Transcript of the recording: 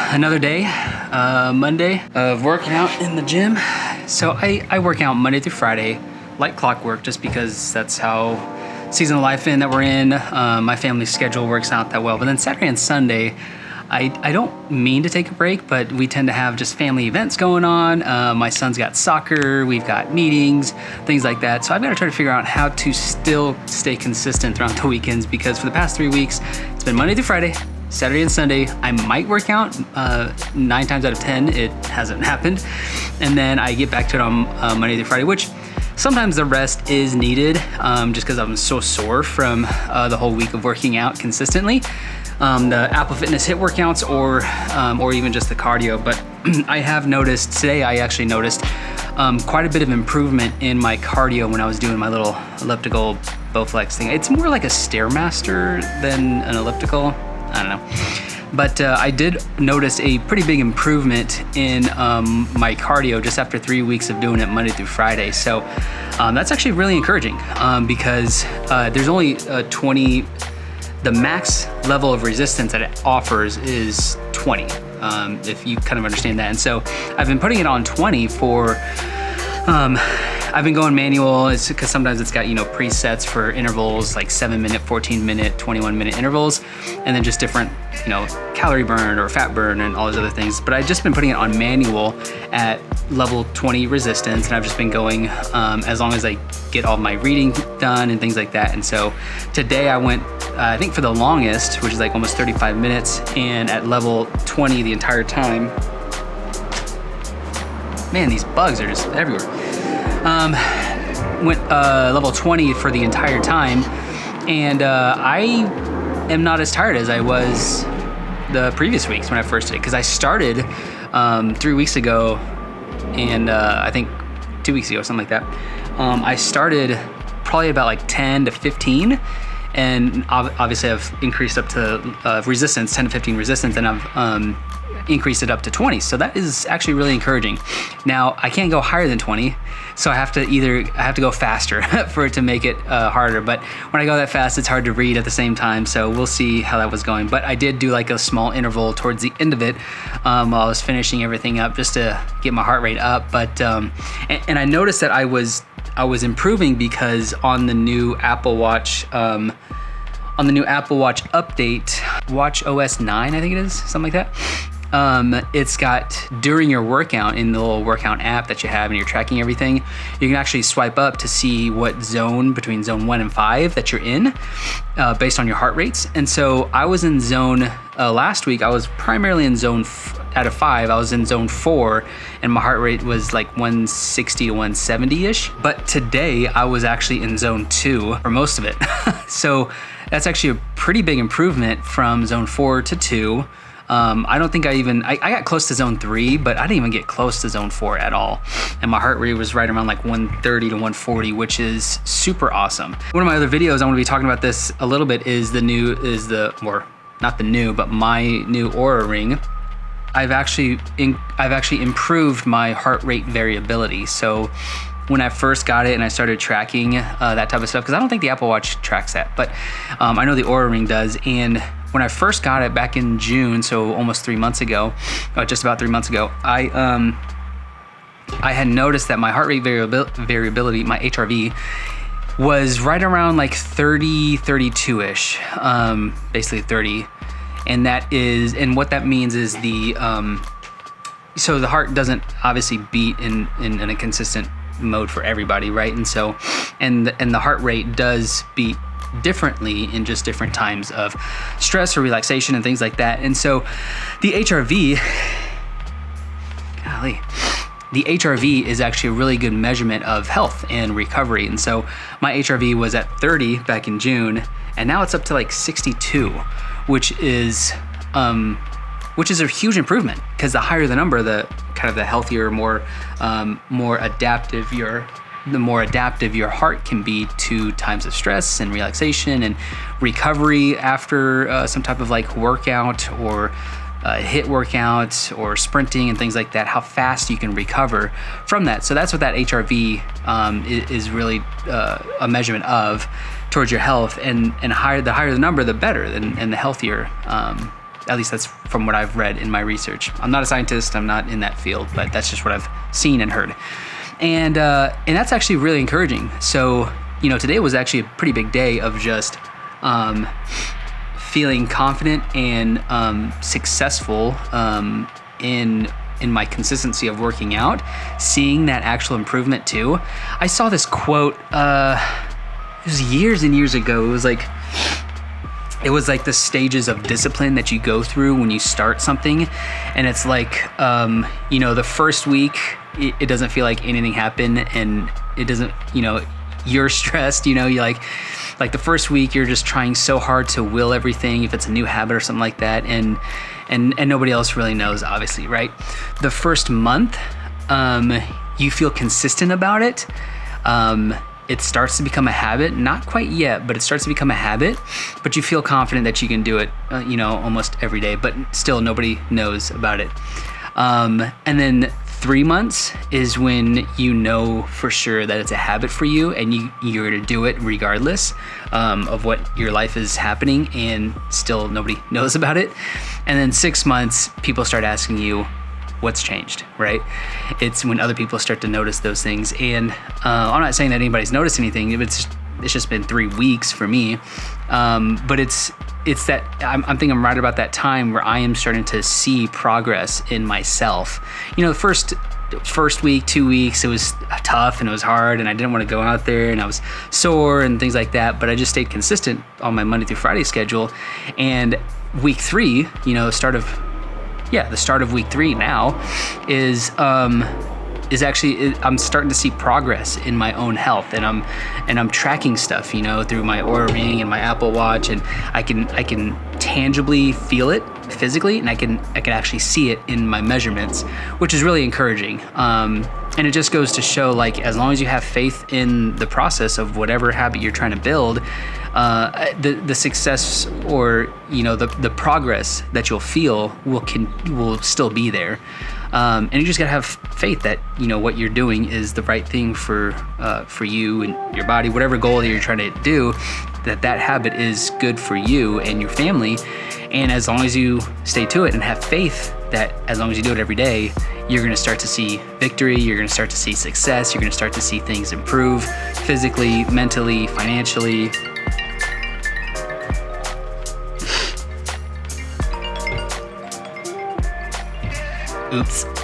another day, Monday, of working out in the gym. So I work out Monday through Friday, like clockwork, just because that's how season of life that we're in. My family schedule works out that well. But then Saturday and Sunday, I don't mean to take a break, but we tend to have just family events going on. My son's got soccer, we've got meetings, things like that. So I've got to try to figure out how to still stay consistent throughout the weekends, because for the past 3 weeks, it's been Monday through Friday, Saturday and Sunday. I might work out. 9 times out of 10, it hasn't happened. And then I get back to it on Monday through Friday, which sometimes the rest is needed, just because I'm so sore from the whole week of working out consistently. The Apple Fitness HIIT workouts or even just the cardio. But I have noticed, today I actually noticed quite a bit of improvement in my cardio when I was doing my little elliptical Bowflex thing. It's more like a Stairmaster than an elliptical. I don't know. But I did notice a pretty big improvement in my cardio just after 3 weeks of doing it Monday through Friday. So that's actually really encouraging, because there's only 20, the max level of resistance that it offers is 20, if you kind of understand that. And so I've been putting it on 20 for, I've been going manual. It's because sometimes it's got, presets for intervals, like 7-minute, 14-minute, 21-minute intervals, and then just different, calorie burn or fat burn and all those other things. But I've just been putting it on manual at level 20 resistance, and I've just been going as long as I get all my reading done and things like that. And so today I went, I think for the longest, which is like almost 35 minutes, and at level 20 the entire time. Man, these bugs are just everywhere. Went level 20 for the entire time, and I am not as tired as I was the previous weeks when I first did it, because I started 3 weeks ago, and I think 2 weeks ago, something like that. I started probably about like 10 to 15, and obviously I've increased up to resistance, 10 to 15 resistance, and I've increased it up to 20. So that is actually really encouraging. Now I can't go higher than 20, so I have to go faster for it to make it harder. But when I go that fast, it's hard to read at the same time. So we'll see how that was going. But I did do like a small interval towards the end of it while I was finishing everything up, just to get my heart rate up. But and I noticed that I was improving, because on the new Apple Watch, update, Watch OS 9, I think it is, something like that. It's got, during your workout, in the little workout app that you have and you're tracking everything, you can actually swipe up to see what zone between zone 1 and 5 that you're in, based on your heart rates. And so I was in zone, last week, I was primarily in zone, out of 5, I was in zone 4, and my heart rate was like 160 to 170-ish. But today I was actually in zone 2 for most of it. So that's actually a pretty big improvement from zone 4 to 2. I don't think I got close to zone 3, but I didn't even get close to zone 4 at all. And my heart rate was right around like 130 to 140, which is super awesome. One of my other videos, I want to be talking about this a little bit, is my new Oura Ring. I've actually improved my heart rate variability. So when I first got it and I started tracking that type of stuff, because I don't think the Apple Watch tracks that, but I know the Oura Ring does. And when I first got it back in June, so almost 3 months ago, just about 3 months ago, I had noticed that my heart rate variability, my HRV, was right around like 30, 32-ish, basically 30. And what that means is so the heart doesn't obviously beat in a consistent mode for everybody, right? And so, and the heart rate does beat differently in just different times of stress or relaxation and things like that. And so the HRV is actually a really good measurement of health and recovery. And so my HRV was at 30 back in June, and now it's up to like 62, which is a huge improvement, because the higher the number, the kind of the healthier, more adaptive your heart can be to times of stress and relaxation and recovery after some type of like workout or HIIT workout or sprinting and things like that, how fast you can recover from that. So that's what that HRV is really a measurement of towards your health, and the higher the number, the better, and the healthier At least that's from what I've read in my research. I'm not a scientist, I'm not in that field, but that's just what I've seen and heard. And that's actually really encouraging. So, today was actually a pretty big day of just feeling confident and successful in my consistency of working out, seeing that actual improvement too. I saw this quote, it was years and years ago. It was like the stages of discipline that you go through when you start something. And it's like, the first week, it doesn't feel like anything happened, and it doesn't, you're stressed, you like the first week you're just trying so hard to will everything, if it's a new habit or something like that, and nobody else really knows, obviously, right? The first month, you feel consistent about it. It starts to become a habit, not quite yet, but it starts to become a habit, but you feel confident that you can do it, almost every day, but still nobody knows about it. And then 3 months is when you know for sure that it's a habit for you, and you're gonna do it regardless of what your life is happening, and still nobody knows about it. And then 6 months, people start asking you, what's changed, right? It's when other people start to notice those things. And I'm not saying that anybody's noticed anything. It's just been 3 weeks for me. But it's that I'm thinking I'm right about that time where I am starting to see progress in myself. The first week, 2 weeks, it was tough and it was hard, and I didn't want to go out there, and I was sore and things like that. But I just stayed consistent on my Monday through Friday schedule. And week 3, the start of week 3 now is actually, I'm starting to see progress in my own health, and I'm tracking stuff, through my Oura Ring and my Apple Watch, and I can tangibly feel it physically, and I can actually see it in my measurements, which is really encouraging. And it just goes to show, like, as long as you have faith in the process of whatever habit you're trying to build, the success, or the progress that you'll feel will still be there. And you just gotta have faith that what you're doing is the right thing for you and your body, whatever goal that you're trying to do, that habit is good for you and your family. And as long as you stay to it and have faith that as long as you do it every day, you're gonna start to see victory, you're gonna start to see success, you're gonna start to see things improve physically, mentally, financially. Oops.